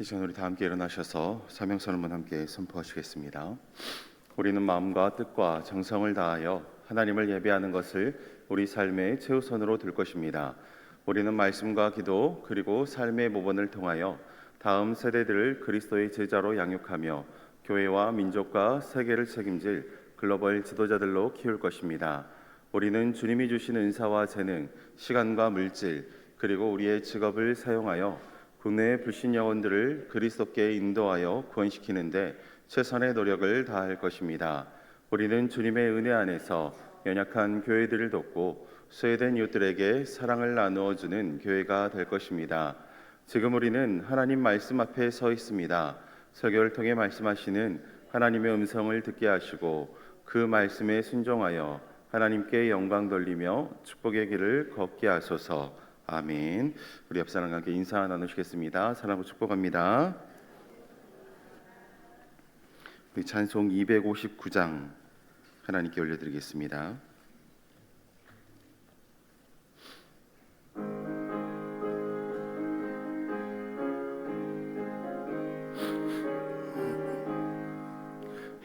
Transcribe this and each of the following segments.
이 시간 우리 다 함께 일어나셔서 사명선언문 함께 선포하시겠습니다. 우리는 마음과 뜻과 정성을 다하여 하나님을 예배하는 것을 우리 삶의 최우선으로 둘 것입니다. 우리는 말씀과 기도 그리고 삶의 모범을 통하여 다음 세대들을 그리스도의 제자로 양육하며 교회와 민족과 세계를 책임질 글로벌 지도자들로 키울 것입니다. 우리는 주님이 주신 은사와 재능, 시간과 물질 그리고 우리의 직업을 사용하여 국내의 불신 영혼들을 그리스도께 인도하여 구원시키는데 최선의 노력을 다할 것입니다. 우리는 주님의 은혜 안에서 연약한 교회들을 돕고 소외된 이웃들에게 사랑을 나누어 주는 교회가 될 것입니다. 지금 우리는 하나님 말씀 앞에 서 있습니다. 설교를 통해 말씀하시는 하나님의 음성을 듣게 하시고 그 말씀에 순종하여 하나님께 영광 돌리며 축복의 길을 걷게 하소서. 아멘. 우리 옆 사람과 함께 인사 나누시겠습니다. 사랑하고 축복합니다. 우리 찬송 259장 하나님께 올려드리겠습니다.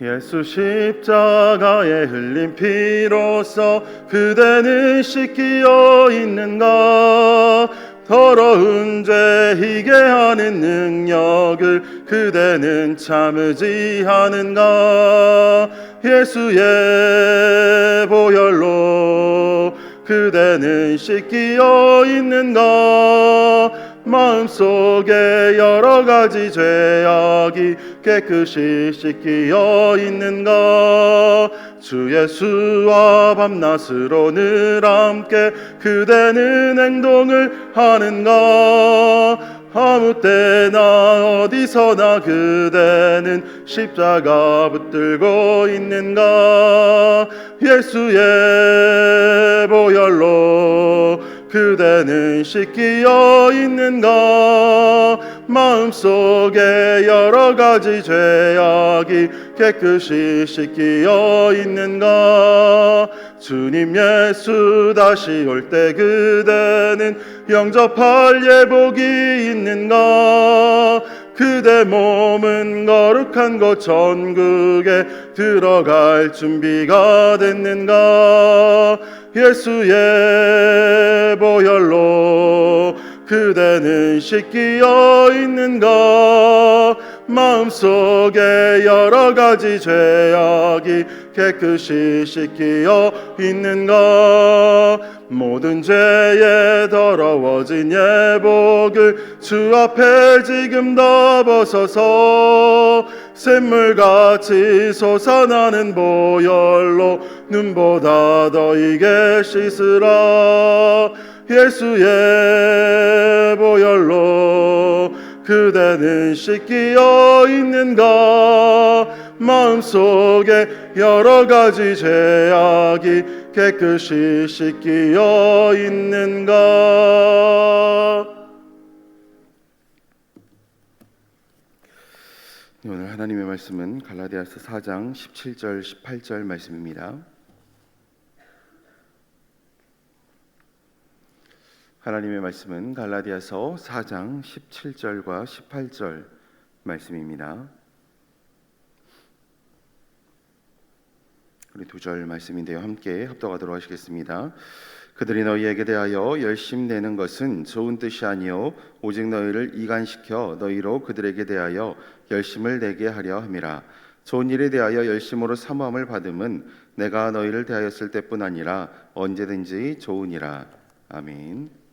예수 십자가에 흘린 피로써 그대는 씻기어 있는가? 더러운 죄 희게 하는 능력을 그대는 참으지 하는가? 예수의 보혈로 그대는 씻기어 있는가? 마음속에 여러 가지 죄악이 깨끗이 씻기어 있는가? 주 예수와 밤낮으로 늘 함께 그대는 행동을 하는가? 아무 때나 어디서나 그대는 십자가 붙들고 있는가? 예수의 보혈로 그대는 씻기어 있는가? 마음속에 여러 가지 죄악이 깨끗이 씻기어 있는가? 주님 예수 다시 올 때 그대는 영접할 예복이 있는가? 그대 몸은 거룩한 곳 천국에 들어갈 준비가 됐는가? 예수의 보혈로 그대는 씻기어 있는가? 마음속에 여러 가지 죄악이 깨끗이 씻기어 있는가? 모든 죄에 더러워진 예복을 주 앞에 지금 다 벗어서 샘물같이 솟아나는 보혈로 눈보다 더 이게 씻으라. 예수의 보혈로 그대는 씻기어 있는가? 마음속에 여러 가지 죄악이 깨끗이 씻기어 있는가? 오늘 하나님의 말씀은 갈라디아서 4장 17절 18절 말씀입니다. 하나님의 말씀은 갈라디아서 4장 17절과 18절 말씀입니다. 우리 두 절 말씀인데요. 함께 합독하도록 하시겠습니다. 그들이 너희에게 대하여 열심 내는 것은 좋은 뜻이 아니요 오직 너희를 이간시켜 너희로 그들에게 대하여 열심을 내게 하려 함이라. 좋은 일에 대하여 열심으로 사모함을 받음은 내가 너희를 대하였을 때뿐 아니라 언제든지 좋으니라. 아멘.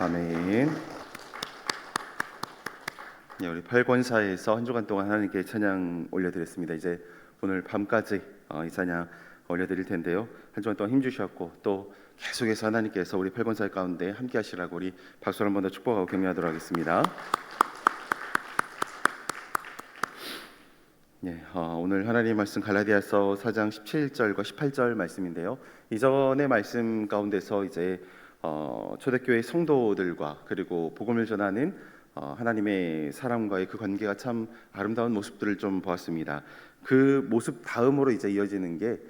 아멘. 네, 우리 팔권사에서 한 주간 동안 하나님께 찬양 올려드렸습니다. 이제 오늘 밤까지 이 찬양 올려드릴 텐데요. 한 주간 동안 힘주셨고 또 계속해서 하나님께서 우리 팔권사 가운데 함께 하시라고 우리 박수를 한 번 더 축복하고 격려하도록 하겠습니다. 네, 오늘 하나님의 말씀 갈라디아서 4장 17절과 18절 말씀인데요. 이전의 말씀 가운데서 이제 초대교회 성도들과 그리고 복음을 전하는 하나님의 사람과의 그 관계가 참 아름다운 모습들을 좀 보았습니다. 그 모습 다음으로 이제 이어지는 게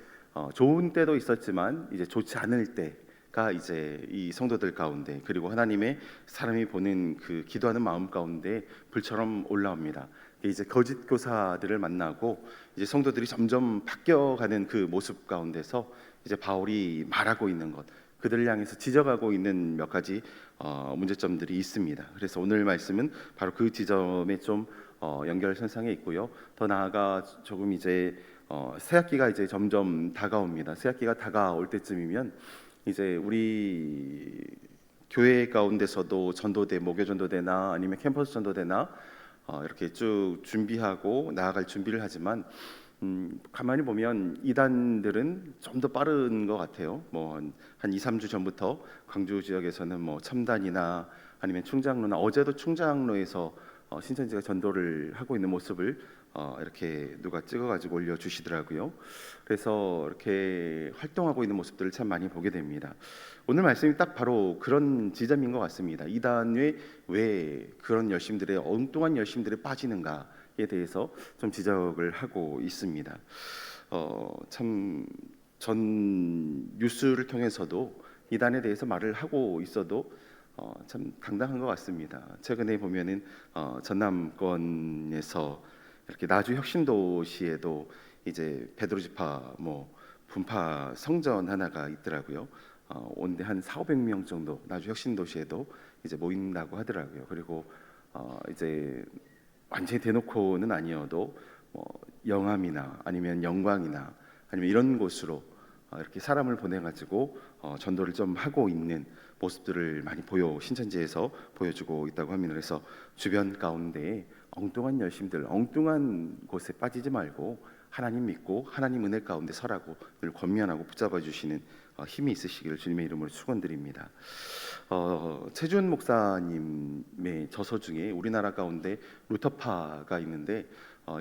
좋은 때도 있었지만 이제 좋지 않을 때가 이제 이 성도들 가운데 그리고 하나님의 사람이 보는 그 기도하는 마음 가운데 불처럼 올라옵니다. 이제 거짓 교사들을 만나고 이제 성도들이 점점 바뀌어가는 그 모습 가운데서 이제 바울이 말하고 있는 것, 그들을 향해서 지적하고 있는 몇 가지 문제점들이 있습니다. 그래서 오늘 말씀은 바로 그 지점에 좀 연결선상에 있고요. 더 나아가 조금 이제 새학기가 이제 점점 다가옵니다. 새학기가 다가올 때쯤이면 이제 우리 교회 가운데서도 전도대, 목요 전도대나 아니면 캠퍼스 전도대나 이렇게 쭉 준비하고 나아갈 준비를 하지만 가만히 보면 이단들은 좀 더 빠른 것 같아요. 뭐 한 2, 3주 전부터 광주 지역에서는 뭐 첨단이나 아니면 충장로나 어제도 충장로에서 신천지가 전도를 하고 있는 모습을 이렇게 누가 찍어가지고 올려주시더라고요. 그래서 이렇게 활동하고 있는 모습들을 참 많이 보게 됩니다. 오늘 말씀이 딱 바로 그런 지점인 것 같습니다. 이단에 왜 그런 열심들에 엉뚱한 열심들에 빠지는가에 대해서 좀 지적을 하고 있습니다. 참 전 뉴스를 통해서도 이단에 대해서 말을 하고 있어도 참 당당한 것 같습니다. 최근에 보면은 전남권에서 이렇게 나주 혁신도시에도 이제 베드로 지파 뭐 분파 성전 하나가 있더라고요. 온데 한 4,500명 정도 나주 혁신도시에도 이제 모인다고 하더라고요. 그리고 이제 완전히 대놓고는 아니어도 뭐 영암이나 아니면 영광이나 아니면 이런 곳으로 이렇게 사람을 보내가지고 전도를 좀 하고 있는 모습들을 많이 신천지에서 보여주고 있다고 합니다. 그래서 주변 가운데 엉뚱한 열심들, 엉뚱한 곳에 빠지지 말고 하나님 믿고 하나님 은혜 가운데 서라고 늘 권면하고 붙잡아 주시는 힘이 있으시기를 주님의 이름으로 축원드립니다. 최준 목사님의 저서 중에 우리나라 가운데 루터파가 있는데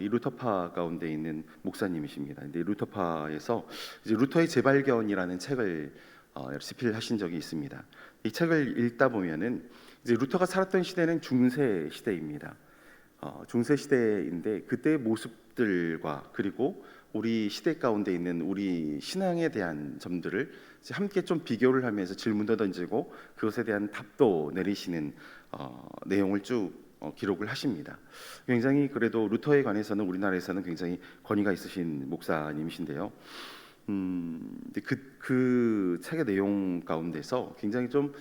이 루터파 가운데 있는 목사님이십니다. 근데 루터파에서 이제 루터의 재발견이라는 책을 집필하신 적이 있습니다. 이 책을 읽다 보면은 이제 루터가 살았던 시대는 중세 시대입니다. 중세 시대인데 그때의 모습들과 그리고 우리 시대 가운데 있는 우리 신앙에 대한 점들을 이제 함께 좀 비교를 하면서 질문도 던지고 그것에 대한 답도 내리시는 내용을 쭉 기록을 하십니다. 굉장히 그래도 루터에 관해서는 우리나라에서는 굉장히 권위가 있으신 목사님이신데요. 그 책의 내용 가운데서 굉장히 좀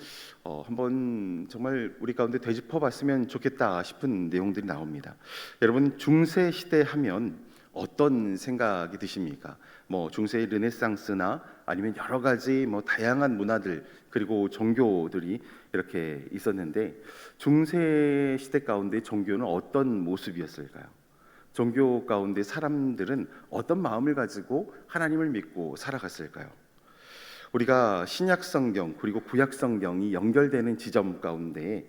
한번 정말 우리 가운데 되짚어봤으면 좋겠다 싶은 내용들이 나옵니다. 여러분 중세 시대 하면 어떤 생각이 드십니까? 뭐 중세의 르네상스나 아니면 여러 가지 뭐 다양한 문화들 그리고 종교들이 이렇게 있었는데 중세 시대 가운데 종교는 어떤 모습이었을까요? 종교 가운데 사람들은 어떤 마음을 가지고 하나님을 믿고 살아갔을까요? 우리가 신약 성경 그리고 구약 성경이 연결되는 지점 가운데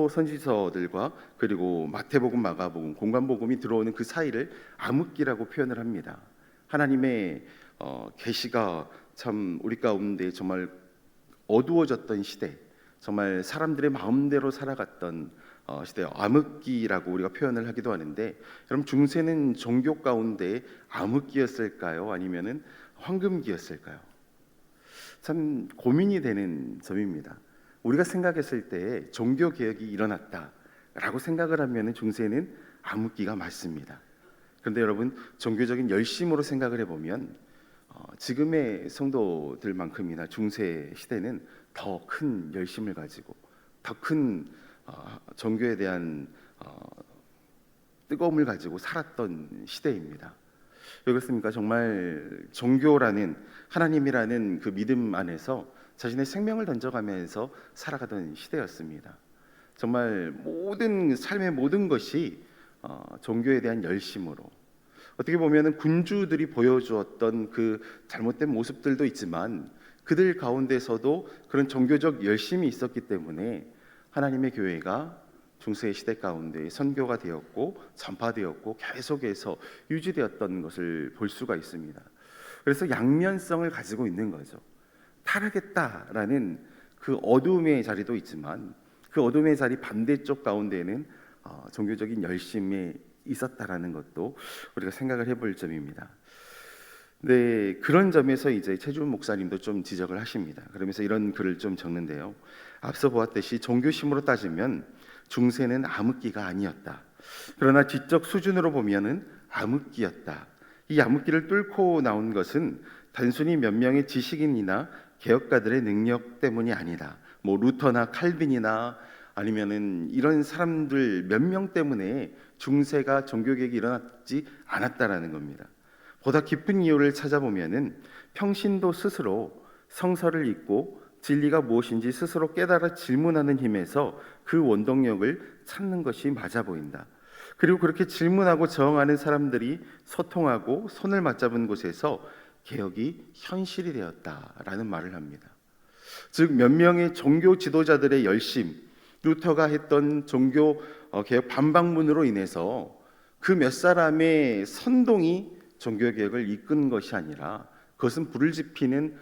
선지서들과 그리고 마태복음, 마가복음, 공관복음이 들어오는 그 사이를 암흑기라고 표현을 합니다. 하나님의 계시가 참 우리 가운데 정말 어두워졌던 시대, 정말 사람들의 마음대로 살아갔던 시대, 암흑기라고 우리가 표현을 하기도 하는데, 그럼 중세는 종교 가운데 암흑기였을까요? 아니면은 황금기였을까요? 참 고민이 되는 점입니다. 우리가 생각했을 때 종교 개혁이 일어났다라고 생각을 하면은 중세는 암흑기가 맞습니다. 그런데 여러분 종교적인 열심으로 생각을 해보면 지금의 성도들만큼이나 중세 시대는 더 큰 열심을 가지고 더 큰 종교에 대한 뜨거움을 가지고 살았던 시대입니다. 왜 그렇습니까? 정말 종교라는 하나님이라는 그 믿음 안에서 자신의 생명을 던져가면서 살아가던 시대였습니다. 정말 모든 삶의 모든 것이 종교에 대한 열심으로, 어떻게 보면은 군주들이 보여주었던 그 잘못된 모습들도 있지만 그들 가운데서도 그런 종교적 열심이 있었기 때문에 하나님의 교회가 중세 시대 가운데 선교가 되었고 전파되었고 계속해서 유지되었던 것을 볼 수가 있습니다. 그래서 양면성을 가지고 있는 거죠. 타락했다라는 그 어둠의 자리도 있지만 그 어둠의 자리 반대쪽 가운데에는 종교적인 열심이 있었다라는 것도 우리가 생각을 해볼 점입니다. 네, 그런 점에서 이제 최준 목사님도 좀 지적을 하십니다. 그러면서 이런 글을 좀 적는데요. 앞서 보았듯이 종교심으로 따지면 중세는 암흑기가 아니었다. 그러나 지적 수준으로 보면은 암흑기였다. 이 암흑기를 뚫고 나온 것은 단순히 몇 명의 지식인이나 개혁가들의 능력 때문이 아니다. 뭐 루터나 칼빈이나 아니면은 이런 사람들 몇 명 때문에 중세가 종교개혁이 일어나지 않았다라는 겁니다. 보다 깊은 이유를 찾아보면은 평신도 스스로 성서를 읽고 진리가 무엇인지 스스로 깨달아 질문하는 힘에서 그 원동력을 찾는 것이 맞아 보인다. 그리고 그렇게 질문하고 저항하는 사람들이 소통하고 손을 맞잡은 곳에서 개혁이 현실이 되었다라는 말을 합니다. 즉 몇 명의 종교 지도자들의 열심, 루터가 했던 종교 개혁 반박문으로 인해서 그 몇 사람의 선동이 종교 개혁을 이끈 것이 아니라 그것은 불을 지피는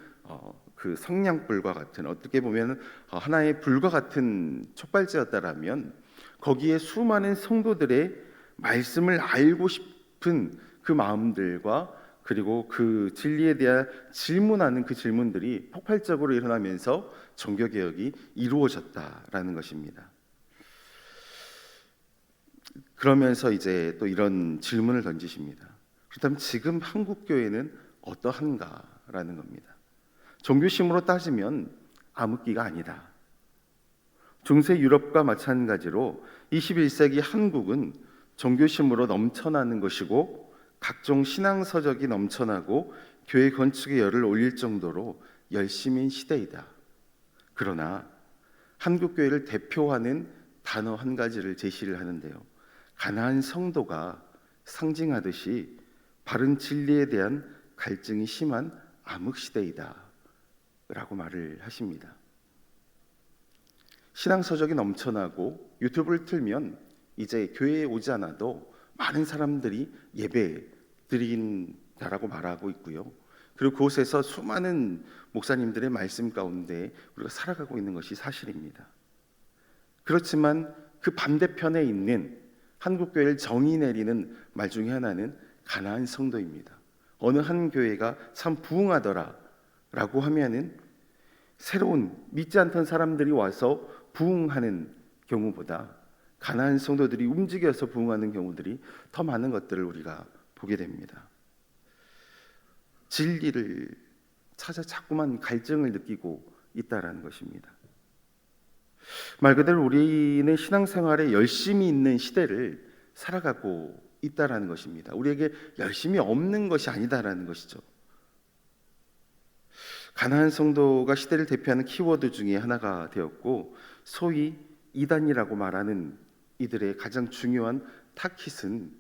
그 성냥불과 같은, 어떻게 보면 하나의 불과 같은 촉발제였다라면 거기에 수많은 성도들의 말씀을 알고 싶은 그 마음들과 그리고 그 진리에 대한 질문하는 그 질문들이 폭발적으로 일어나면서 종교개혁이 이루어졌다라는 것입니다. 그러면서 이제 또 이런 질문을 던지십니다. 그렇다면 지금 한국교회는 어떠한가라는 겁니다. 종교심으로 따지면 암흑기가 아니다. 중세 유럽과 마찬가지로 21세기 한국은 종교심으로 넘쳐나는 것이고 각종 신앙 서적이 넘쳐나고 교회 건축에 열을 올릴 정도로 열심인 시대이다. 그러나 한국 교회를 대표하는 단어 한 가지를 제시를 하는데요. 가난한 성도가 상징하듯이 바른 진리에 대한 갈증이 심한 암흑 시대이다. 라고 말을 하십니다. 신앙 서적이 넘쳐나고 유튜브를 틀면 이제 교회에 오지 않아도 많은 사람들이 예배 드린다라고 말하고 있고요. 그리고 그곳에서 수많은 목사님들의 말씀 가운데 우리가 살아가고 있는 것이 사실입니다. 그렇지만 그 반대편에 있는 한국교회를 정의 내리는 말 중에 하나는 가난한 성도입니다. 어느 한 교회가 참 부흥하더라 라고 하면은 새로운 믿지 않던 사람들이 와서 부흥하는 경우보다 가난한 성도들이 움직여서 부흥하는 경우들이 더 많은 것들을 우리가 보게 됩니다. 진리를 찾아 자꾸만 갈증을 느끼고 있다라는 것입니다. 말 그대로 우리는 신앙생활에 열심이 있는 시대를 살아가고 있다라는 것입니다. 우리에게 열심이 없는 것이 아니다라는 것이죠. 가난한 성도가 시대를 대표하는 키워드 중에 하나가 되었고, 소위 이단이라고 말하는 이들의 가장 중요한 타깃은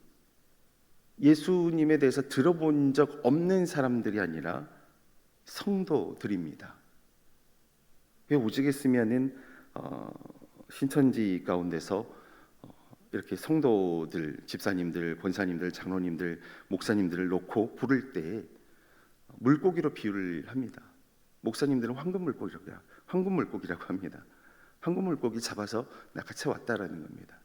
예수님에 대해서 들어본 적 없는 사람들이 아니라 성도들입니다. 왜 오직했으면은 신천지 가운데서 이렇게 성도들, 집사님들, 권사님들, 장로님들, 목사님들을 놓고 부를 때 물고기로 비유를 합니다. 목사님들은 황금 물고기라고 합니다. 황금 물고기 잡아서 낚아채 왔다라는 겁니다.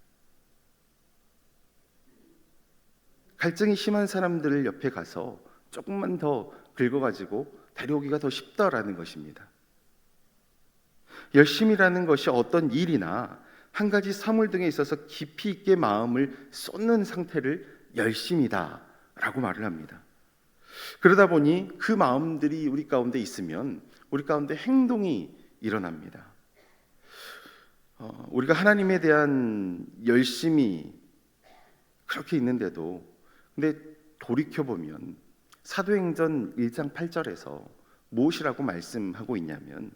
갈증이 심한 사람들 옆에 가서 조금만 더 긁어가지고 데려오기가 더 쉽다라는 것입니다. 열심이라는 것이 어떤 일이나 한 가지 사물 등에 있어서 깊이 있게 마음을 쏟는 상태를 열심이다라고 말을 합니다. 그러다 보니 그 마음들이 우리 가운데 있으면 우리 가운데 행동이 일어납니다. 우리가 하나님에 대한 열심이 그렇게 있는데도 근데 돌이켜보면 사도행전 1장 8절에서 무엇이라고 말씀하고 있냐면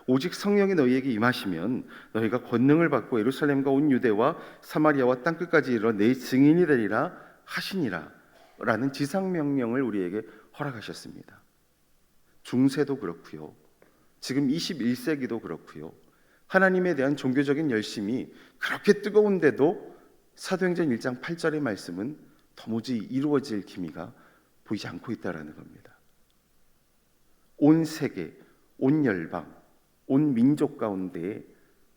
오직 성령이 너희에게 임하시면 너희가 권능을 받고 예루살렘과 온 유대와 사마리아와 땅끝까지 이르러 내 증인이 되리라 하시니라 라는 지상 명령을 우리에게 허락하셨습니다. 중세도 그렇고요, 지금 21세기도 그렇고요, 하나님에 대한 종교적인 열심이 그렇게 뜨거운데도 사도행전 1장 8절의 말씀은 도무지 이루어질 기미가 보이지 않고 있다는 겁니다. 온 세계, 온 열방, 온 민족 가운데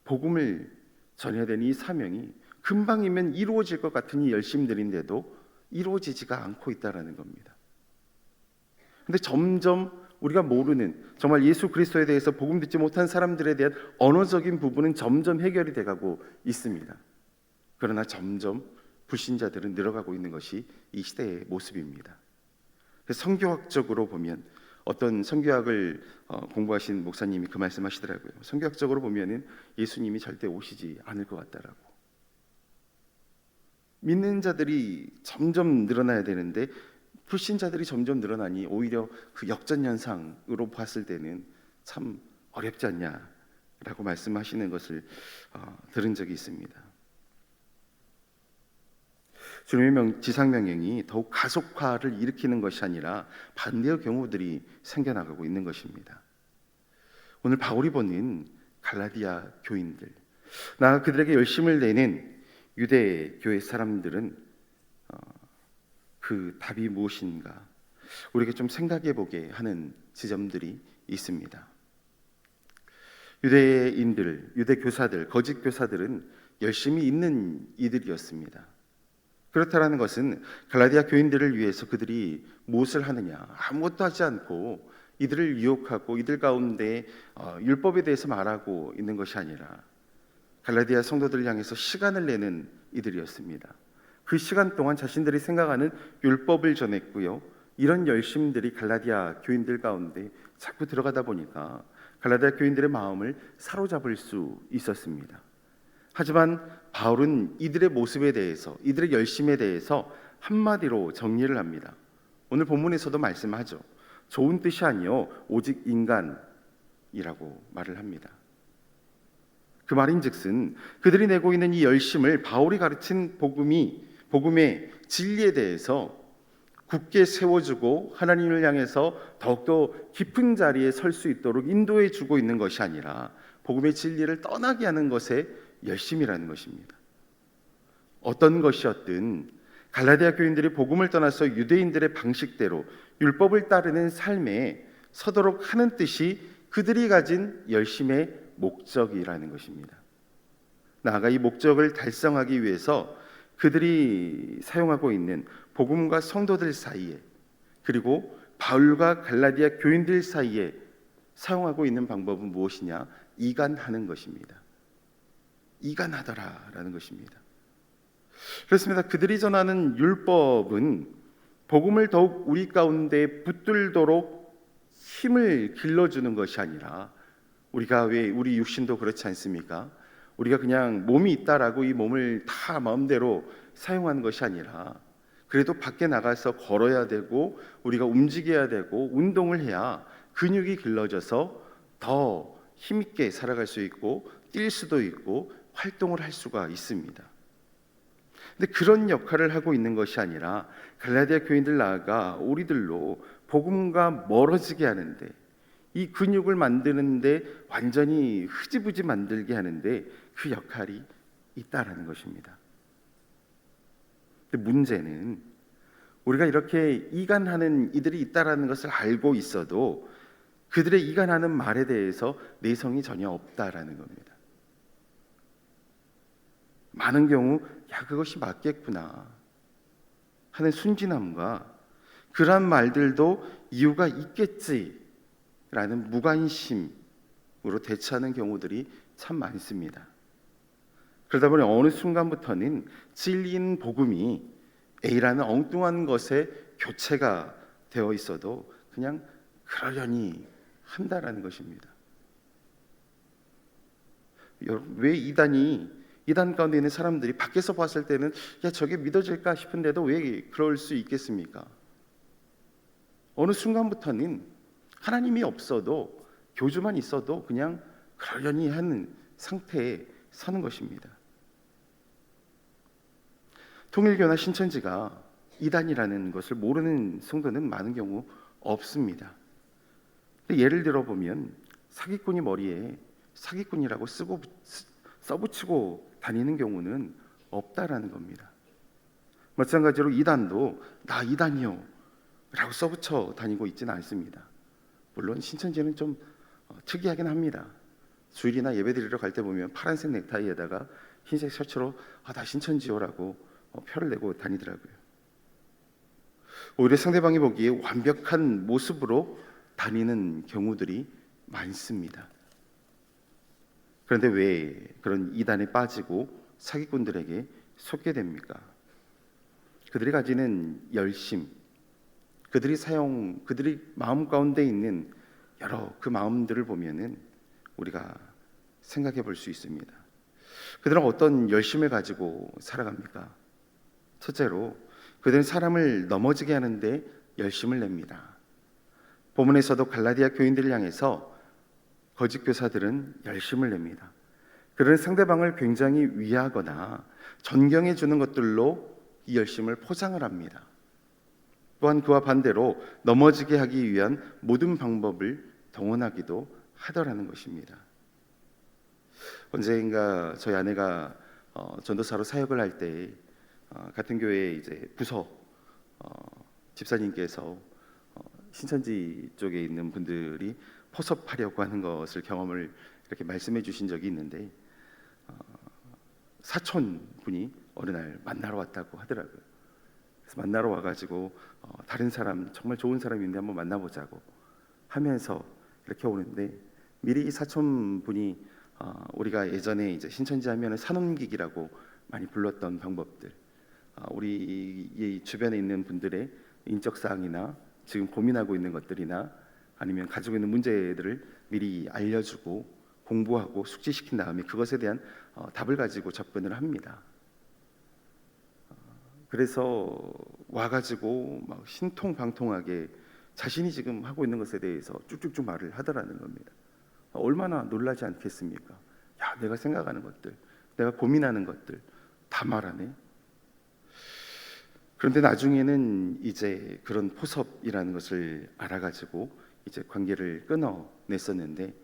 복음을 전해야 되는 이 사명이 금방이면 이루어질 것 같은 이 열심들인데도 이루어지지가 않고 있다는 겁니다. 근데 점점 우리가 모르는, 정말 예수 그리스도에 대해서 복음 듣지 못한 사람들에 대한 언어적인 부분은 점점 해결이 돼가고 있습니다. 그러나 점점 불신자들은 늘어가고 있는 것이 이 시대의 모습입니다. 성교학적으로 보면, 어떤 성교학을 공부하신 목사님이 그 말씀하시더라고요. 성교학적으로 보면은 예수님이 절대 오시지 않을 것 같다라고. 믿는 자들이 점점 늘어나야 되는데 불신자들이 점점 늘어나니 오히려 그 역전현상으로 봤을 때는 참 어렵지 않냐라고 말씀하시는 것을 들은 적이 있습니다. 주님의 지상명령이 더욱 가속화를 일으키는 것이 아니라 반대의 경우들이 생겨나가고 있는 것입니다. 오늘 바울이 보는 갈라디아 교인들, 나아가 그들에게 열심을 내는 유대 교회 사람들은 그 답이 무엇인가 우리에게 좀 생각해 보게 하는 지점들이 있습니다. 유대인들, 유대 교사들, 거짓 교사들은 열심히 있는 이들이었습니다. 그렇다라는 것은 갈라디아 교인들을 위해서 그들이 무엇을 하느냐, 아무것도 하지 않고 이들을 유혹하고 이들 가운데 율법에 대해서 말하고 있는 것이 아니라 갈라디아 성도들을 향해서 시간을 내는 이들이었습니다. 그 시간 동안 자신들이 생각하는 율법을 전했고요, 이런 열심들이 갈라디아 교인들 가운데 자꾸 들어가다 보니까 갈라디아 교인들의 마음을 사로잡을 수 있었습니다. 하지만 바울은 이들의 모습에 대해서, 이들의 열심에 대해서 한마디로 정리를 합니다. 오늘 본문에서도 말씀하죠. 좋은 뜻이 아니요 오직 인간이라고 말을 합니다. 그 말인즉슨 그들이 내고 있는 이 열심을 바울이 가르친 복음의 진리에 대해서 굳게 세워주고 하나님을 향해서 더욱더 깊은 자리에 설 수 있도록 인도해 주고 있는 것이 아니라 복음의 진리를 떠나게 하는 것에 열심이라는 것입니다. 어떤 것이었든 갈라디아 교인들이 복음을 떠나서 유대인들의 방식대로 율법을 따르는 삶에 서도록 하는 뜻이 그들이 가진 열심의 목적이라는 것입니다. 나아가 이 목적을 달성하기 위해서 그들이 사용하고 있는 복음과 성도들 사이에, 그리고 바울과 갈라디아 교인들 사이에 사용하고 있는 방법은 무엇이냐? 이간하는 것입니다. 이간하더라라는 것입니다. 그렇습니다. 그들이 전하는 율법은 복음을 더욱 우리 가운데 붙들도록 힘을 길러주는 것이 아니라, 우리가 왜 우리 육신도 그렇지 않습니까? 우리가 그냥 몸이 있다라고 이 몸을 다 마음대로 사용하는 것이 아니라, 그래도 밖에 나가서 걸어야 되고 우리가 움직여야 되고 운동을 해야 근육이 길러져서 더 힘있게 살아갈 수 있고 뛸 수도 있고 활동을 할 수가 있습니다. 근데 그런 역할을 하고 있는 것이 아니라 갈라디아 교인들 나아가 우리들로 복음과 멀어지게 하는데, 이 근육을 만드는데 완전히 흐지부지 만들게 하는데 그 역할이 있다라는 것입니다. 근데 문제는 우리가 이렇게 이간하는 이들이 있다라는 것을 알고 있어도 그들의 이간하는 말에 대해서 내성이 전혀 없다라는 겁니다. 많은 경우 그것이 맞겠구나 하는 순진함과 그러한 말들도 이유가 있겠지라는 무관심으로 대처하는 경우들이 참 많습니다. 그러다 보니 어느 순간부터는 진리인 복음이 A라는 엉뚱한 것에 교체가 되어 있어도 그냥 그러려니 한다라는 것입니다. 왜 이단 가운데 있는 사람들이 밖에서 봤을 때는 저게 믿어질까 싶은데도 왜 그럴 수 있겠습니까? 어느 순간부터는 하나님이 없어도, 교주만 있어도 그냥 그러려니 하는 상태에 서는 것입니다. 통일교나 신천지가 이단이라는 것을 모르는 성도는 많은 경우 없습니다. 예를 들어 보면 사기꾼이 머리에 사기꾼이라고 써붙이고 다니는 경우는 없다라는 겁니다. 마찬가지로 이단도 나 이단이요 라고 써붙여 다니고 있지는 않습니다. 물론 신천지는 좀 특이하긴 합니다. 주일이나 예배드리러 갈 때 보면 파란색 넥타이에다가 흰색 셔츠로 나 신천지요라고 표를 내고 다니더라고요. 오히려 상대방이 보기에 완벽한 모습으로 다니는 경우들이 많습니다. 그런데 왜 그런 이단에 빠지고 사기꾼들에게 속게 됩니까? 그들이 가지는 열심, 그들이 마음 가운데 있는 여러 그 마음들을 보면은 우리가 생각해 볼 수 있습니다. 그들은 어떤 열심을 가지고 살아갑니까? 첫째로 그들은 사람을 넘어지게 하는데 열심을 냅니다. 본문에서도 갈라디아 교인들을 향해서 거짓 교사들은 열심을 냅니다. 그들은 상대방을 굉장히 위하거나 존경해 주는 것들로 이 열심을 포장을 합니다. 또한 그와 반대로 넘어지게 하기 위한 모든 방법을 동원하기도 하더라는 것입니다. 언젠가 저희 아내가 전도사로 사역을 할 때 같은 교회 이제 부서 집사님께서 신천지 쪽에 있는 분들이 포섭하려고 하는 것을 경험을 이렇게 말씀해 주신 적이 있는데 사촌 분이 어느 날 만나러 왔다고 하더라고요. 그래서 만나러 와가지고 다른 사람 정말 좋은 사람이 있는데 한번 만나보자고 하면서 이렇게 오는데 미리 이 사촌 분이 우리가 예전에 이제 신천지 하면은 산옮기기라고 많이 불렀던 방법들, 우리 이 주변에 있는 분들의 인적 사항이나 지금 고민하고 있는 것들이나 아니면 가지고 있는 문제들을 미리 알려주고 공부하고 숙지시킨 다음에 그것에 대한 답을 가지고 접근을 합니다. 그래서 와가지고 막 신통방통하게 자신이 지금 하고 있는 것에 대해서 쭉쭉쭉 말을 하더라는 겁니다. 얼마나 놀라지 않겠습니까? 야, 내가 생각하는 것들, 내가 고민하는 것들 다 말하네. 그런데 나중에는 이제 그런 포섭이라는 것을 알아가지고 이제 관계를 끊어냈었는데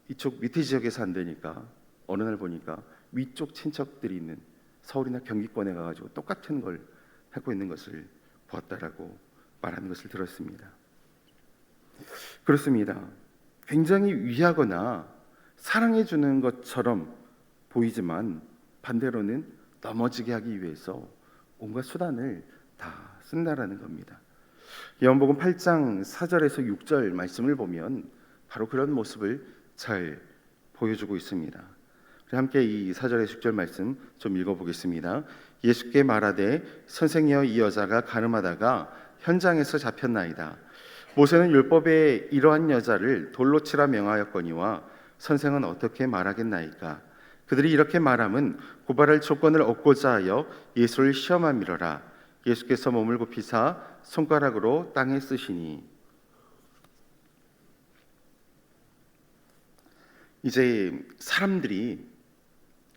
이쪽 밑에 지역에서 안 되니까 어느 날 보니까 위쪽 친척들이 있는 서울이나 경기권에 가가지고 똑같은 걸 하고 있는 것을 보았다라고 말하는 것을 들었습니다. 그렇습니다. 굉장히 위하거나 사랑해 주는 것처럼 보이지만 반대로는 넘어지게 하기 위해서 온갖 수단을 다 쓴다라는 겁니다. 요한복음 8장 4절에서 6절 말씀을 보면 바로 그런 모습을 잘 보여주고 있습니다. 우리 함께 이 4절에서 6절 말씀 좀 읽어보겠습니다. 예수께 말하되 선생이여 이 여자가 가늠하다가 현장에서 잡혔나이다. 모세는 율법에 이러한 여자를 돌로 치라 명하였거니와 선생은 어떻게 말하겠나이까? 그들이 이렇게 말함은 고발할 조건을 얻고자 하여 예수를 시험함이로라. 예수께서 몸을 굽히사 손가락으로 땅에 쓰시니. 이제 사람들이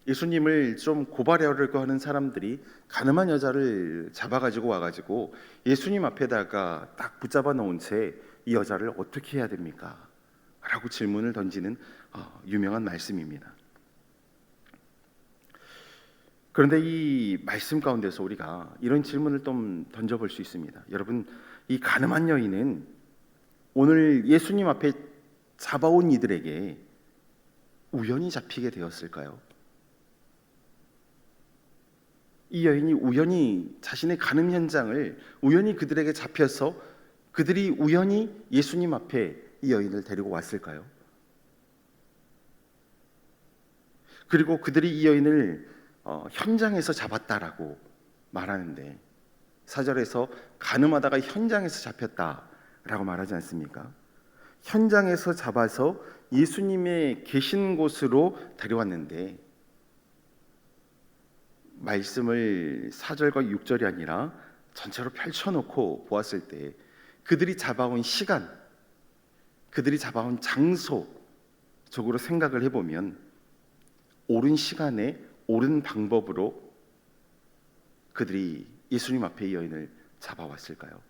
예수님을 좀 고발하려고 하는 사람들이 가늠한 여자를 잡아가지고 와가지고 예수님 앞에다가 딱 붙잡아 놓은 채 이 여자를 어떻게 해야 됩니까? 라고 질문을 던지는 유명한 말씀입니다. 그런데 이 말씀 가운데서 우리가 이런 질문을 좀 던져볼 수 있습니다. 여러분, 이 가늠한 여인은 오늘 예수님 앞에 잡아온 이들에게 우연히 잡히게 되었을까요? 이 여인이 우연히 자신의 가늠 현장을 우연히 그들에게 잡혀서 그들이 우연히 예수님 앞에 이 여인을 데리고 왔을까요? 그리고 그들이 이 여인을 현장에서 잡았다라고 말하는데 4절에서 가늠하다가 현장에서 잡혔다라고 말하지 않습니까? 현장에서 잡아서 예수님의 계신 곳으로 데려왔는데 말씀을 4절과 6절이 아니라 전체로 펼쳐놓고 보았을 때 그들이 잡아온 시간, 그들이 잡아온 장소 적으로 생각을 해보면 옳은 시간에 옳은 방법으로 그들이 예수님 앞에 이 여인을 잡아왔을까요?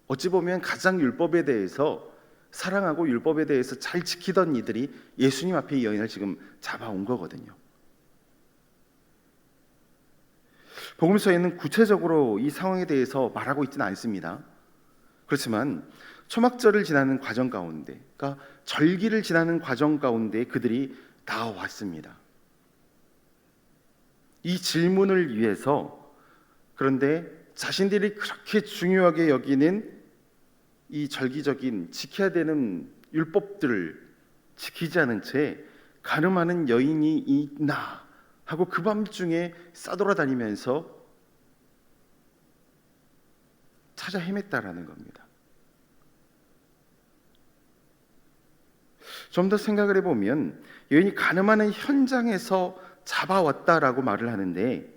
어찌 보면 가장 율법에 대해서 사랑하고 율법에 대해서 잘 지키던 이들이 예수님 앞에 이 여인을 지금 잡아온 거거든요. 복음서에는 구체적으로 이 상황에 대해서 말하고 있지는 않습니다. 그렇지만 초막절을 지나는 과정 가운데, 그러니까 절기를 지나는 과정 가운데 그들이 나왔습니다. 이 질문을 위해서, 그런데 자신들이 그렇게 중요하게 여기는 이 절기적인 지켜야 되는 율법들을 지키지 않은 채 가늠하는 여인이 있나 하고 그 밤중에 싸돌아다니면서 찾아 헤맸다라는 겁니다. 좀 더 생각을 해보면 여인이 가늠하는 현장에서 잡아왔다라고 말을 하는데,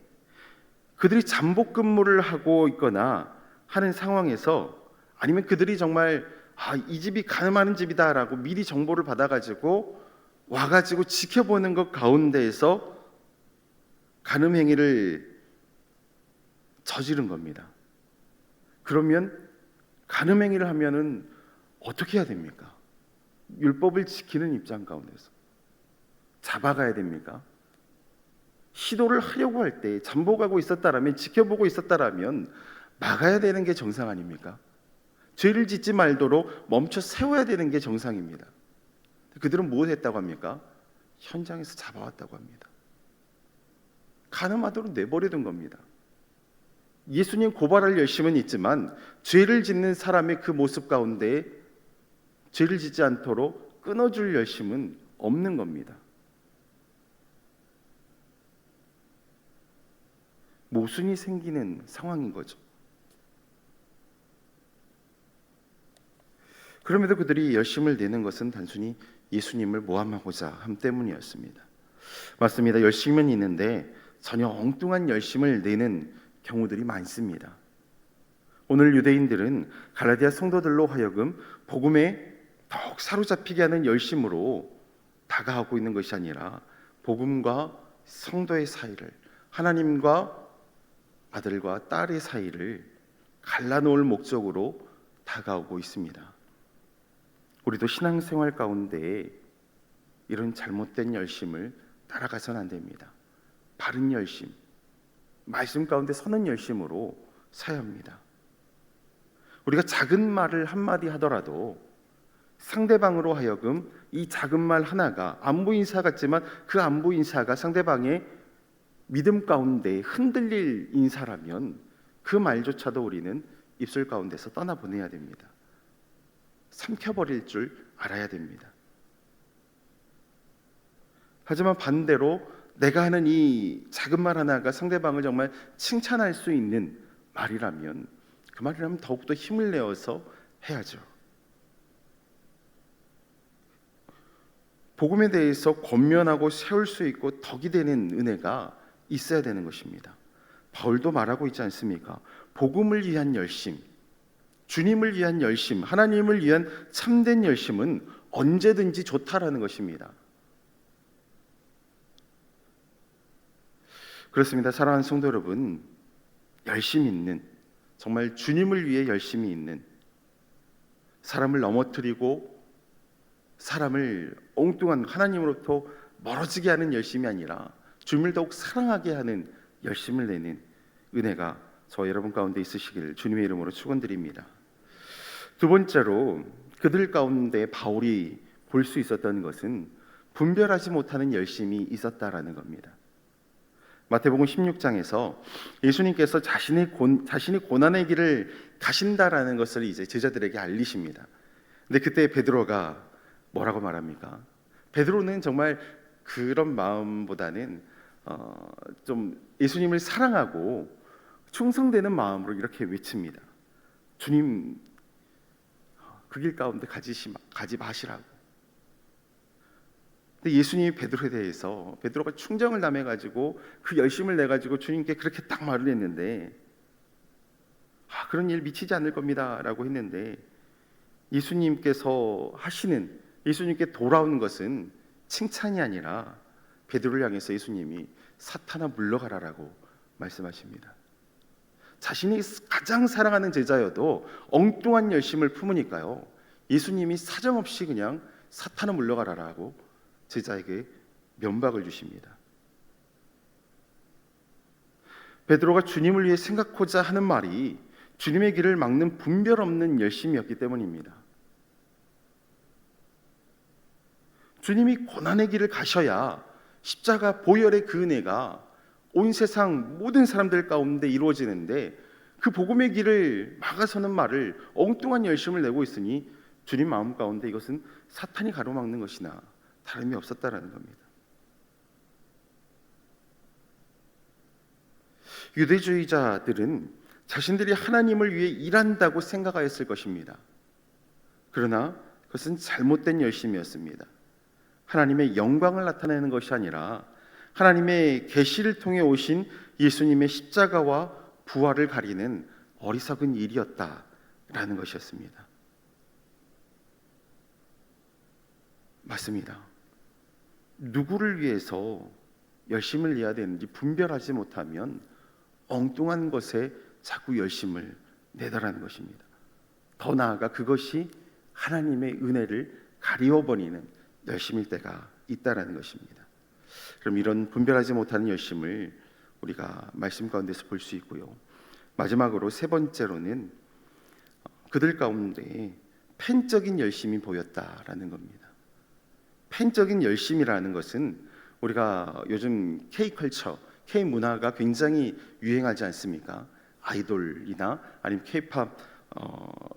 그들이 잠복 근무를 하고 있거나 하는 상황에서, 아니면 그들이 정말 이 집이 가늠하는 집이다라고 미리 정보를 받아가지고 와가지고 지켜보는 것 가운데에서 간음 행위를 저지른 겁니다. 그러면 간음 행위를 하면은 어떻게 해야 됩니까? 율법을 지키는 입장 가운데서 잡아가야 됩니까? 시도를 하려고 할 때 잠복하고 있었다라면, 지켜보고 있었다라면 막아야 되는 게 정상 아닙니까? 죄를 짓지 말도록 멈춰 세워야 되는 게 정상입니다. 그들은 무엇을 했다고 합니까? 현장에서 잡아왔다고 합니다. 간음하도록 내버려둔 겁니다. 예수님 고발할 열심은 있지만 죄를 짓는 사람의 그 모습 가운데 죄를 짓지 않도록 끊어줄 열심은 없는 겁니다. 모순이 생기는 상황인 거죠. 그럼에도 그들이 열심을 내는 것은 단순히 예수님을 모함하고자 함 때문이었습니다. 맞습니다. 열심은 있는데 전혀 엉뚱한 열심을 내는 경우들이 많습니다. 오늘 유대인들은 갈라디아 성도들로 하여금 복음에 더욱 사로잡히게 하는 열심으로 다가가고 있는 것이 아니라 복음과 성도의 사이를, 하나님과 아들과 딸의 사이를 갈라놓을 목적으로 다가오고 있습니다. 우리도 신앙생활 가운데 이런 잘못된 열심을 따라가서는 안 됩니다. 바른 열심, 말씀 가운데 서는 열심으로 서야 합니다. 우리가 작은 말을 한마디 하더라도 상대방으로 하여금 이 작은 말 하나가 안부 인사 같지만 그 안부 인사가 상대방의 믿음 가운데 흔들릴 인사라면 그 말조차도 우리는 입술 가운데서 떠나보내야 됩니다. 삼켜버릴 줄 알아야 됩니다. 하지만 반대로 내가 하는 이 작은 말 하나가 상대방을 정말 칭찬할 수 있는 말이라면 그 말이라면 더욱더 힘을 내어서 해야죠. 복음에 대해서 권면하고 세울 수 있고 덕이 되는 은혜가 있어야 되는 것입니다. 바울도 말하고 있지 않습니까? 복음을 위한 열심, 주님을 위한 열심, 하나님을 위한 참된 열심은 언제든지 좋다라는 것입니다. 그렇습니다. 사랑하는 성도 여러분, 열심히 있는, 정말 주님을 위해 열심히 있는, 사람을 넘어뜨리고 사람을 엉뚱한 하나님으로부터 멀어지게 하는 열심이 아니라 주님을 더욱 사랑하게 하는 열심을 내는 은혜가 저 여러분 가운데 있으시길 주님의 이름으로 축원드립니다. 두 번째로 그들 가운데 바울이 볼 수 있었던 것은 분별하지 못하는 열심이 있었다라는 겁니다. 마태복음 16장에서 예수님께서 자신이 고난의 길을 가신다라는 것을 이제 제자들에게 알리십니다. 근데 그때 베드로가 뭐라고 말합니까? 베드로는 정말 그런 마음보다는 좀 예수님을 사랑하고 충성되는 마음으로 이렇게 외칩니다. 주님, 그 길 가운데 가지 마시라고. 근데 예수님이 베드로에 대해서, 베드로가 충정을 담해가지고 그 열심을 내가지고 주님께 그렇게 딱 말을 했는데, 그런 일 미치지 않을 겁니다 라고 했는데 예수님께서 하시는 예수님께 돌아온 것은 칭찬이 아니라 베드로를 향해서 예수님이 사탄아 물러가라라고 말씀하십니다. 자신이 가장 사랑하는 제자여도 엉뚱한 열심을 품으니까요, 예수님이 사정없이 그냥 사탄아 물러가라라고 제자에게 면박을 주십니다. 베드로가 주님을 위해 생각하고자 하는 말이 주님의 길을 막는 분별 없는 열심이었기 때문입니다. 주님이 고난의 길을 가셔야 십자가 보혈의 그 은혜가 온 세상 모든 사람들 가운데 이루어지는데, 그 복음의 길을 막아서는 말을 엉뚱한 열심을 내고 있으니 주님 마음 가운데 이것은 사탄이 가로막는 것이나 다름이 없었다라는 겁니다. 유대주의자들은 자신들이 하나님을 위해 일한다고 생각하였을 것입니다. 그러나 그것은 잘못된 열심이었습니다. 하나님의 영광을 나타내는 것이 아니라 하나님의 계시를 통해 오신 예수님의 십자가와 부활을 가리는 어리석은 일이었다라는 것이었습니다. 맞습니다. 누구를 위해서 열심을 내야 되는지 분별하지 못하면 엉뚱한 것에 자꾸 열심을 내다라는 것입니다. 더 나아가 그것이 하나님의 은혜를 가리워버리는 열심일 때가 있다라는 것입니다. 그럼 이런 분별하지 못하는 열심을 우리가 말씀 가운데서 볼 수 있고요. 마지막으로 세 번째로는 그들 가운데 팬적인 열심이 보였다라는 겁니다. 팬적인 열심이라는 것은 우리가 요즘 K컬처, K문화가 굉장히 유행하지 않습니까? 아이돌이나 아니면 K팝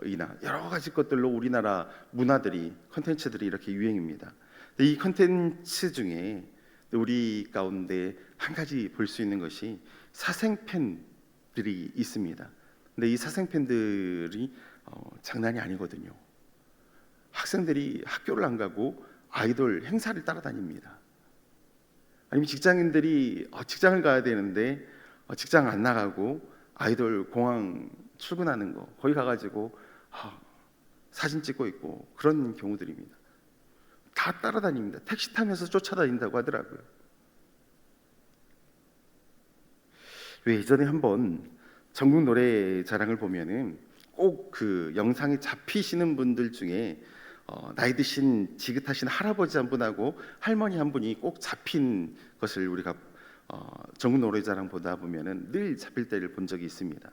이나 여러 가지 것들로 우리나라 문화들이, 컨텐츠들이 이렇게 유행입니다. 근데 이 컨텐츠 중에 우리 가운데 한 가지 볼 수 있는 것이 사생팬들이 있습니다. 근데 이 사생팬들이 장난이 아니거든요. 학생들이 학교를 안 가고 아이돌 행사를 따라다닙니다. 아니면 직장인들이 직장을 가야 되는데 직장 안 나가고 아이돌 공항 출근하는 거 거기 가가지고 사진 찍고 있고 그런 경우들입니다. 다 따라다닙니다. 택시 타면서 쫓아다닌다고 하더라고요. 왜 예전에 한번 전국 노래자랑을 보면은 꼭 그 영상에 잡히시는 분들 중에 나이 드신 지긋하신 할아버지 한 분하고 할머니 한 분이 꼭 잡힌 것을 우리가 전국 노래자랑 보다 보면은 늘 잡힐 때를 본 적이 있습니다.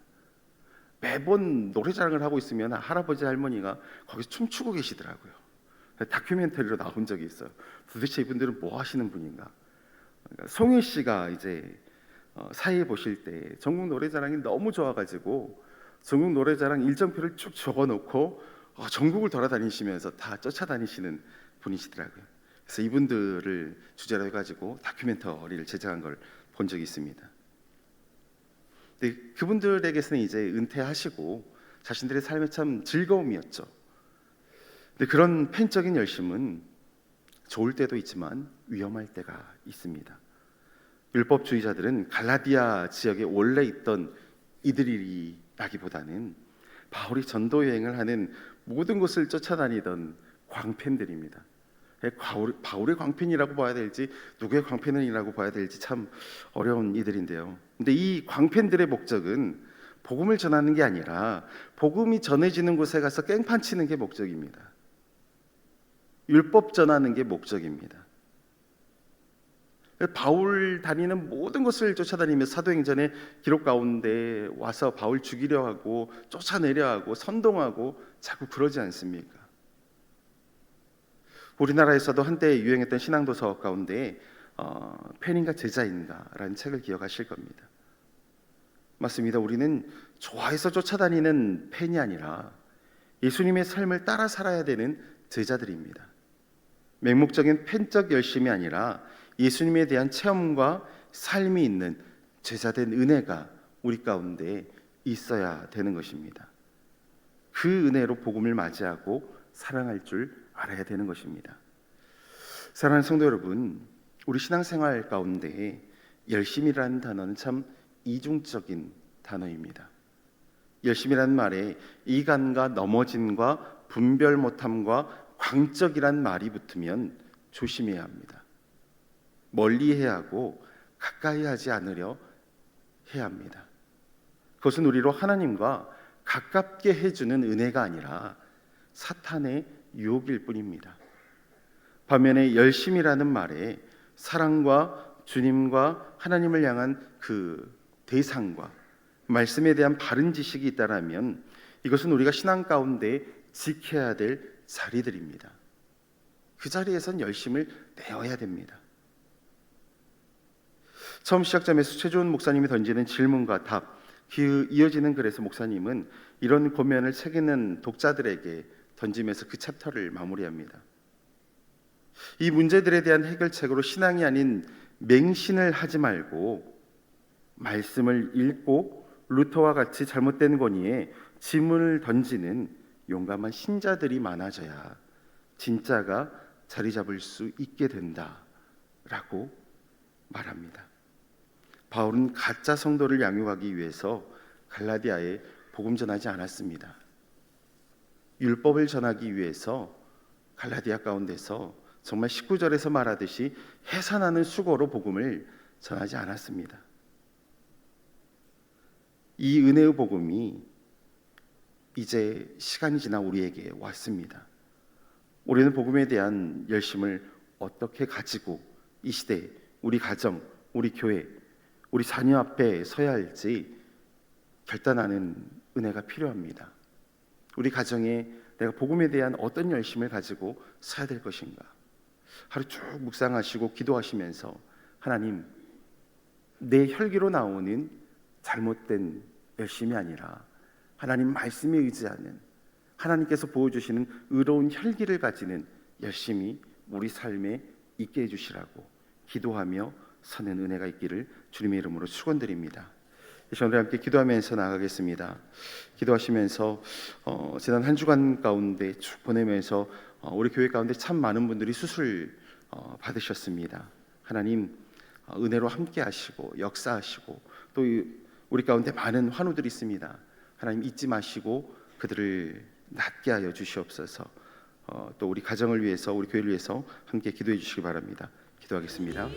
매번 노래자랑을 하고 있으면 할아버지 할머니가 거기서 춤추고 계시더라고요. 다큐멘터리로 나온 적이 있어요. 도대체 이분들은 뭐 하시는 분인가? 그러니까 송혜 씨가 이제 사회 보실 때 전국 노래자랑이 너무 좋아가지고 전국 노래자랑 일정표를 쭉 적어놓고 전국을 돌아다니시면서 다 쫓아다니시는 분이시더라고요. 그래서 이분들을 주제로 해가지고 다큐멘터리를 제작한 걸 본 적이 있습니다. 근데 그분들에게서는 이제 은퇴하시고 자신들의 삶의 참 즐거움이었죠. 근데 그런 팬적인 열심은 좋을 때도 있지만 위험할 때가 있습니다. 율법주의자들은 갈라디아 지역에 원래 있던 이들이라기보다는 바울이 전도 여행을 하는 모든 곳을 쫓아다니던 광팬들입니다. 바울의 광팬이라고 봐야 될지 누구의 광팬이라고 봐야 될지 참 어려운 이들인데요. 근데 이 광팬들의 목적은 복음을 전하는 게 아니라 복음이 전해지는 곳에 가서 깽판 치는 게 목적입니다. 율법 전하는 게 목적입니다. 바울 다니는 모든 것을 쫓아다니며 사도행전의 기록 가운데 와서 바울 죽이려 하고 쫓아내려 하고 선동하고 자꾸 그러지 않습니까? 우리나라에서도 한때 유행했던 신앙도서 가운데 팬인가 제자인가라는 책을 기억하실 겁니다. 맞습니다. 우리는 좋아해서 쫓아다니는 팬이 아니라 예수님의 삶을 따라 살아야 되는 제자들입니다. 맹목적인 팬적 열심이 아니라 예수님에 대한 체험과 삶이 있는 제자된 은혜가 우리 가운데 있어야 되는 것입니다. 그 은혜로 복음을 맞이하고 사랑할 줄 알아야 되는 것입니다. 사랑하는 성도 여러분, 우리 신앙생활 가운데 열심이라는 단어는 참 이중적인 단어입니다. 열심이라는 말에 이간과 넘어짐과 분별 못함과 광적이란 말이 붙으면 조심해야 합니다. 멀리해야 하고 가까이 하지 않으려 해야 합니다. 그것은 우리로 하나님과 가깝게 해주는 은혜가 아니라 사탄의 유혹일 뿐입니다. 반면에 열심이라는 말에 사랑과 주님과 하나님을 향한 그 대상과 말씀에 대한 바른 지식이 있다라면 이것은 우리가 신앙 가운데 지켜야 될 자리들입니다. 그 자리에선 열심을 내어야 됩니다. 처음 시작점에서 최조은 목사님이 던지는 질문과 답, 그 이어지는 글에서 목사님은 이런 고면을 책 읽는 독자들에게 던지면서 그 챕터를 마무리합니다. 이 문제들에 대한 해결책으로 신앙이 아닌 맹신을 하지 말고 말씀을 읽고 루터와 같이 잘못된 권위에 질문을 던지는 용감한 신자들이 많아져야 진짜가 자리 잡을 수 있게 된다라고 말합니다. 바울은 가짜 성도를 양육하기 위해서 갈라디아에 복음 전하지 않았습니다. 율법을 전하기 위해서 갈라디아 가운데서 정말 19절에서 말하듯이 해산하는 수고로 복음을 전하지 않았습니다. 이 은혜의 복음이 이제 시간이 지나 우리에게 왔습니다. 우리는 복음에 대한 열심을 어떻게 가지고 이 시대, 우리 가정, 우리 교회, 우리 자녀 앞에 서야 할지 결단하는 은혜가 필요합니다. 우리 가정에 내가 복음에 대한 어떤 열심을 가지고 서야 될 것인가? 하루 쭉 묵상하시고 기도하시면서 하나님, 내 혈기로 나오는 잘못된 열심이 아니라 하나님 말씀에 의지하는 하나님께서 보여주시는 의로운 혈기를 가지는 열심이 우리 삶에 있게 해주시라고 기도하며 서는 은혜가 있기를 주님의 이름으로 축원드립니다. 오늘 함께 기도하면서 나가겠습니다. 기도하시면서 지난 한 주간 가운데 쭉 보내면서 우리 교회 가운데 참 많은 분들이 수술 받으셨습니다. 하나님 은혜로 함께 하시고 역사하시고 또 우리 가운데 많은 환우들이 있습니다. 하나님 잊지 마시고 그들을 낫게 하여 주시옵소서. 또 우리 가정을 위해서 우리 교회를 위해서 함께 기도해 주시기 바랍니다. 기도하겠습니다.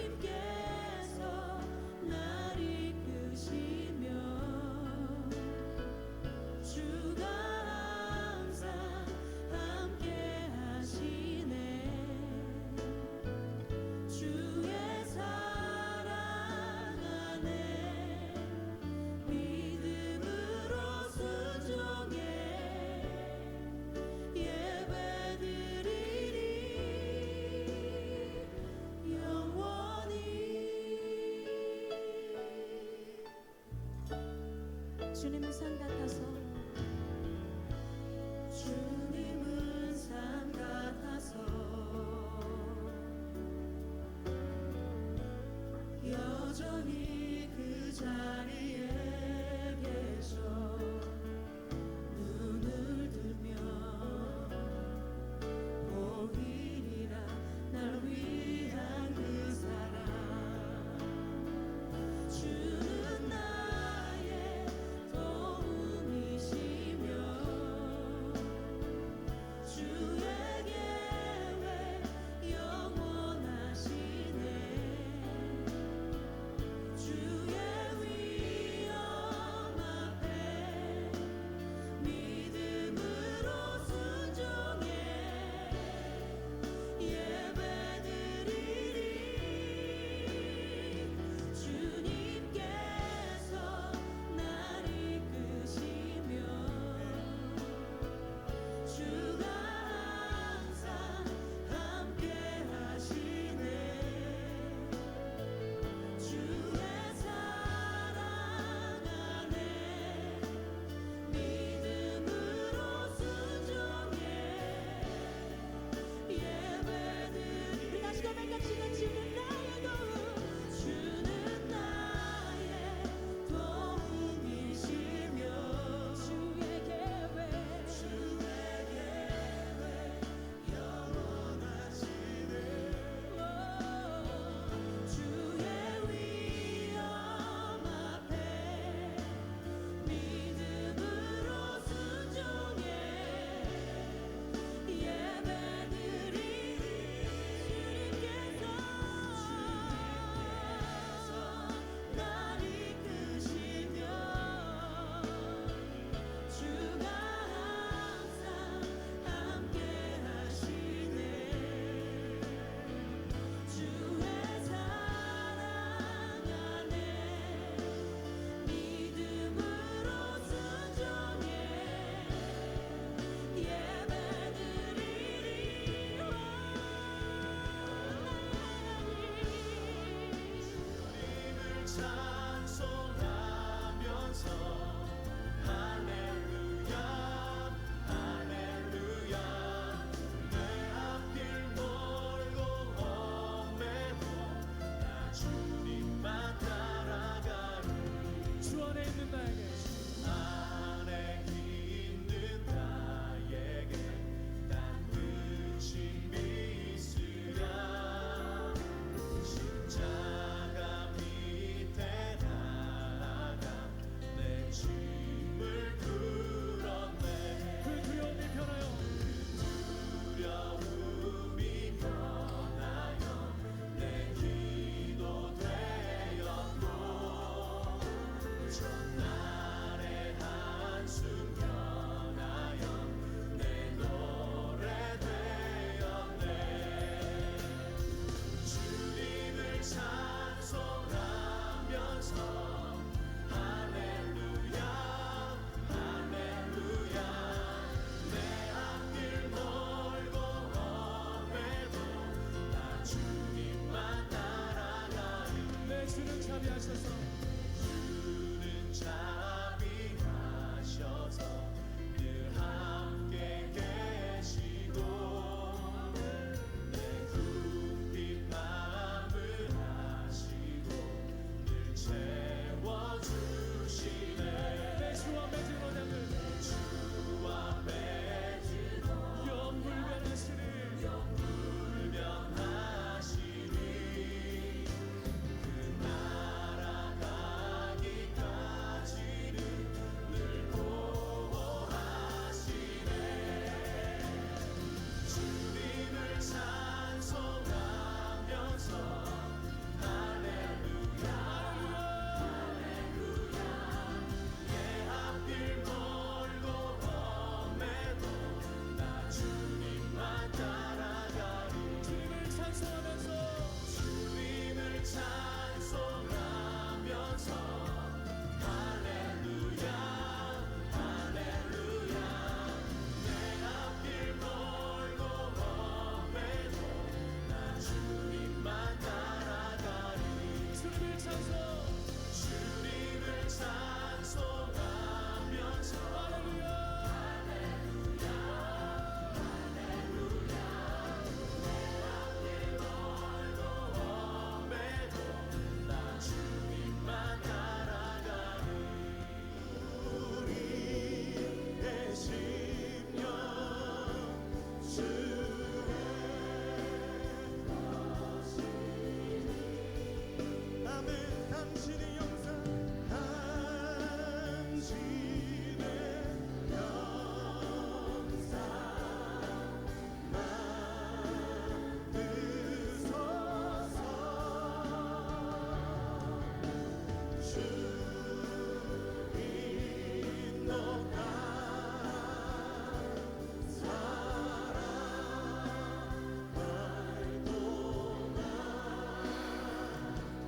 주님은 산 같아서 주님은 산 같아서 여전히 그 자리에 계셔 눈을 들면 보이리라 날 위한 그 사랑 주는 나의 도움이시며 주의 계획 영원하시네 주의 위엄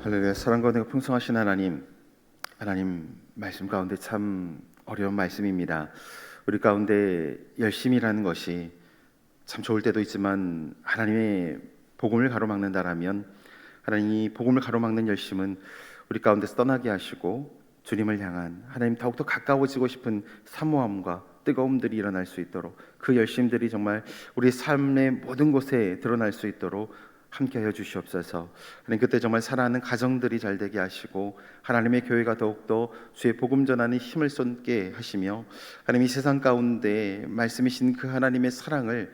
할렐루야. 사랑과 은혜가 풍성하신 하나님 말씀 가운데 참 어려운 말씀입니다. 우리 가운데 열심이라는 것이 참 좋을 때도 있지만 하나님의 복음을 가로막는다라면 하나님이 복음을 가로막는 열심은 우리 가운데서 떠나게 하시고 주님을 향한 하나님 더욱더 가까워지고 싶은 사모함과 뜨거움들이 일어날 수 있도록 그 열심들이 정말 우리 삶의 모든 곳에 드러날 수 있도록 함께하여 주시옵소서. 하나님 그때 정말 사랑하는 가정들이 잘 되게 하시고 하나님의 교회가 더욱더 주의 복음 전하는 힘을 쏟게 하시며 하나님 이 세상 가운데 말씀이신 그 하나님의 사랑을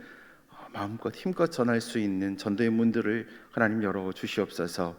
마음껏 힘껏 전할 수 있는 전도의 문들을 하나님 열어 주시옵소서.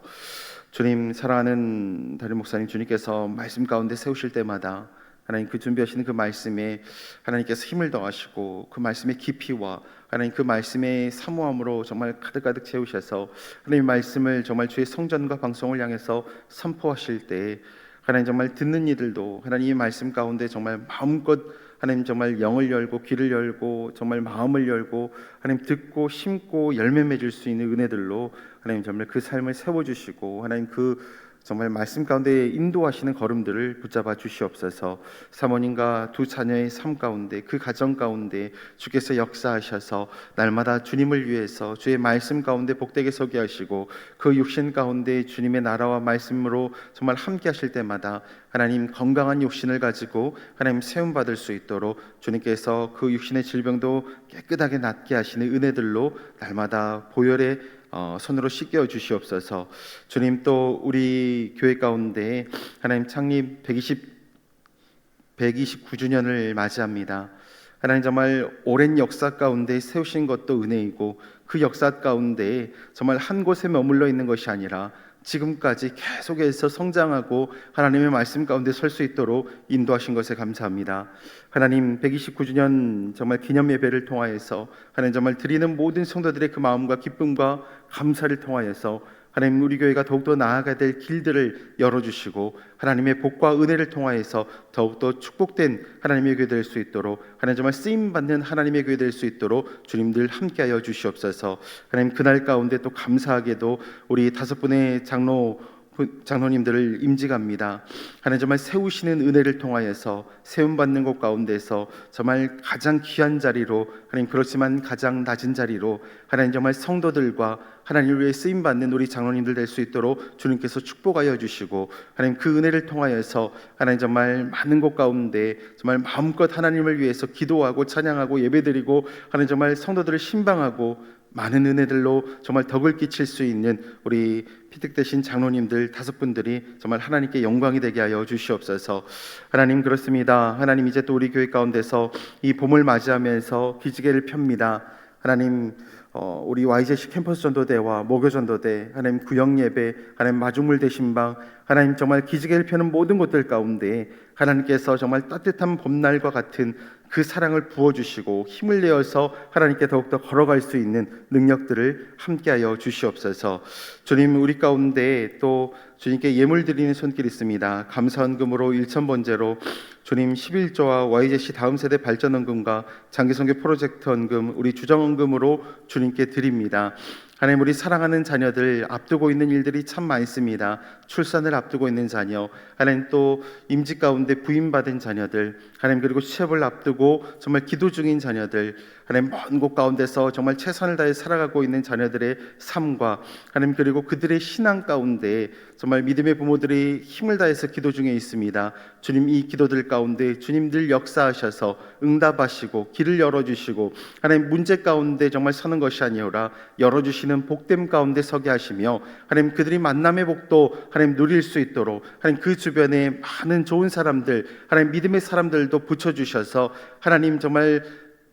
주님 사랑하는 다른 목사님 주님께서 말씀 가운데 세우실 때마다 하나님 그 준비하시는 그 말씀에 하나님께서 힘을 더하시고 그 말씀의 깊이와 하나님 그 말씀의 사모함으로 정말 가득가득 채우셔서 하나님 말씀을 정말 주의 성전과 방송을 향해서 선포하실 때 하나님 정말 듣는 이들도 하나님 이 말씀 가운데 정말 마음껏 하나님 정말 영을 열고 귀를 열고 정말 마음을 열고 하나님 듣고 심고 열매 맺을 수 있는 은혜들로 하나님 정말 그 삶을 세워주시고 하나님 그 정말 말씀 가운데 인도하시는 걸음들을 붙잡아 주시옵소서. 사모님과 두 자녀의 삶 가운데 그 가정 가운데 주께서 역사하셔서 날마다 주님을 위해서 주의 말씀 가운데 복되게 서게 하시고 그 육신 가운데 주님의 나라와 말씀으로 정말 함께 하실 때마다 하나님 건강한 육신을 가지고 하나님 세움 받을 수 있도록 주님께서 그 육신의 질병도 깨끗하게 낫게 하시는 은혜들로 날마다 보혈의 손으로 씻겨 주시옵소서. 주님 또 우리 교회 가운데 하나님 창립 129주년을 맞이합니다. 하나님 정말 오랜 역사 가운데 세우신 것도 은혜이고 그 역사 가운데 정말 한 곳에 머물러 있는 것이 아니라 지금까지 계속해서 성장하고 하나님의 말씀 가운데 설 수 있도록 인도하신 것에 감사합니다. 하나님 129주년 정말 기념 예배를 통하여서 하나님 정말 드리는 모든 성도들의 그 마음과 기쁨과 감사를 통하여서 하나님 우리 교회가 더욱더 나아가야 될 길들을 열어주시고 하나님의 복과 은혜를 통하여서 더욱더 축복된 하나님의 교회 될 수 있도록 하나님 정말 쓰임받는 하나님의 교회 될 수 있도록 주님들 함께하여 주시옵소서. 하나님 그날 가운데 또 감사하게도 우리 5분의 장로님들을 임직합니다. 하나님 정말 세우시는 은혜를 통하여서 세움받는 곳 가운데서 정말 가장 귀한 자리로 하나님 그렇지만 가장 낮은 자리로 하나님 정말 성도들과 하나님을 위해 쓰임받는 우리 장로님들 될 수 있도록 주님께서 축복하여 주시고 하나님 그 은혜를 통하여서 하나님 정말 많은 곳 가운데 정말 마음껏 하나님을 위해서 기도하고 찬양하고 예배드리고 하나님 정말 성도들을 신방하고 많은 은혜들로 정말 덕을 끼칠 수 있는 우리 피택되신 장로님들 5분들이 정말 하나님께 영광이 되게 하여 주시옵소서. 하나님 그렇습니다. 하나님 이제 또 우리 교회 가운데서 이 봄을 맞이하면서 기지개를 펴니다. 하나님 우리 YJC 캠퍼스 전도대와 목요 전도대 하나님 구역 예배 하나님 마중물 대신방 하나님 정말 기지개를 펴는 모든 곳들 가운데 하나님께서 정말 따뜻한 봄날과 같은 그 사랑을 부어주시고 힘을 내어서 하나님께 더욱더 걸어갈 수 있는 능력들을 함께하여 주시옵소서. 주님 우리 가운데 또 주님께 예물 드리는 손길이 있습니다. 감사헌금으로 1,000번제로 주님 11조와 YJC 다음 세대 발전헌금과 장기선교 프로젝트 헌금 우리 주정헌금으로 주님께 드립니다. 하나님 우리 사랑하는 자녀들 앞두고 있는 일들이 참 많습니다. 출산을 앞두고 있는 자녀 하나님 또 임직 가운데 부임받은 자녀들 하나님 그리고 취업을 앞두고 정말 기도 중인 자녀들 하나님 먼 곳 가운데서 정말 최선을 다해 살아가고 있는 자녀들의 삶과 하나님 그리고 그들의 신앙 가운데 정말 믿음의 부모들이 힘을 다해서 기도 중에 있습니다. 주님 이 기도들 가운데 주님들 역사하셔서 응답하시고 길을 열어주시고 하나님 문제 가운데 정말 서는 것이 아니오라 열어주시는 복됨 가운데 서게 하시며 하나님 그들이 만남의 복도 하나님 누릴 수 있도록 하나님 그 주변에 많은 좋은 사람들 하나님 믿음의 사람들도 붙여주셔서 하나님 정말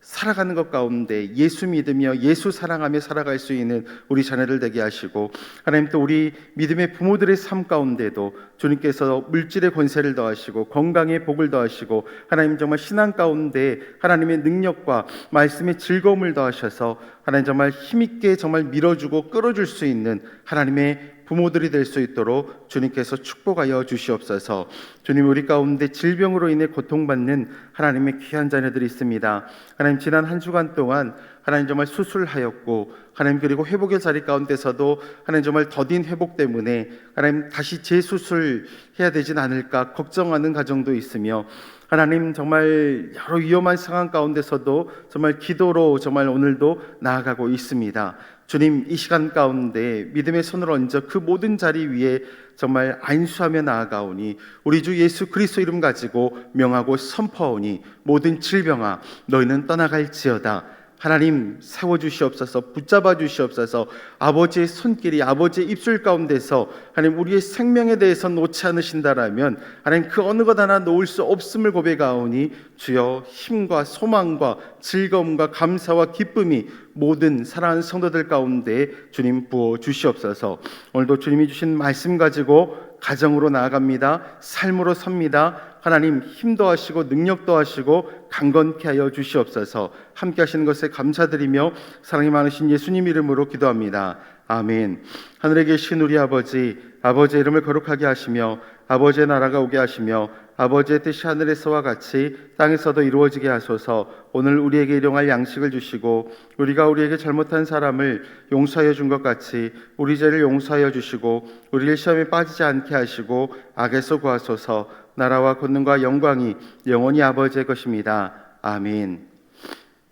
살아가는 것 가운데 예수 믿으며 예수 사랑하며 살아갈 수 있는 우리 자녀들 되게 하시고 하나님 또 우리 믿음의 부모들의 삶 가운데도 주님께서 물질의 권세를 더하시고 건강의 복을 더하시고 하나님 정말 신앙 가운데 하나님의 능력과 말씀의 즐거움을 더하셔서 하나님 정말 힘있게 정말 밀어주고 끌어줄 수 있는 하나님의 부모들이 될 수 있도록 주님께서 축복하여 주시옵소서. 주님, 우리 가운데 질병으로 인해 고통받는 하나님의 귀한 자녀들이 있습니다. 하나님, 지난 한 주간 동안 하나님 정말 수술하였고 하나님 그리고 회복의 자리 가운데서도 하나님 정말 더딘 회복 때문에 하나님 다시 재수술해야 되진 않을까 걱정하는 가정도 있으며 하나님 정말 여러 위험한 상황 가운데서도 정말 기도로 정말 오늘도 나아가고 있습니다. 주님, 이 시간 가운데 믿음의 손을 얹어 그 모든 자리 위에 정말 안수하며 나아가오니 우리 주 예수 그리스도 이름 가지고 명하고 선포하오니 모든 질병아 너희는 떠나갈지어다. 하나님 세워주시옵소서, 붙잡아 주시옵소서. 아버지의 손길이 아버지의 입술 가운데서 하나님 우리의 생명에 대해서 놓지 않으신다라면 하나님 그 어느 것 하나 놓을 수 없음을 고백하오니 주여 힘과 소망과 즐거움과 감사와 기쁨이 모든 사랑하는 성도들 가운데 주님 부어 주시옵소서. 오늘도 주님이 주신 말씀 가지고 가정으로 나아갑니다. 삶으로 섭니다. 하나님 힘도 하시고 능력도 하시고 강건케 하여 주시옵소서. 함께 하시는 것에 감사드리며 사랑이 많으신 예수님 이름으로 기도합니다. 아멘. 하늘에 계신 우리 아버지, 아버지의 이름을 거룩하게 하시며 아버지의 나라가 오게 하시며 아버지의 뜻이 하늘에서와 같이 땅에서도 이루어지게 하소서. 오늘 우리에게 일용할 양식을 주시고 우리가 우리에게 잘못한 사람을 용서하여 준 것 같이 우리 죄를 용서하여 주시고 우리를 시험에 빠지지 않게 하시고 악에서 구하소서. 나라와 권능과 영광이 영원히 아버지의 것입니다. 아멘.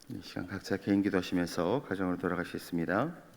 이 시간 각자 개인 기도하시면서 가정으로 돌아가시겠습니다.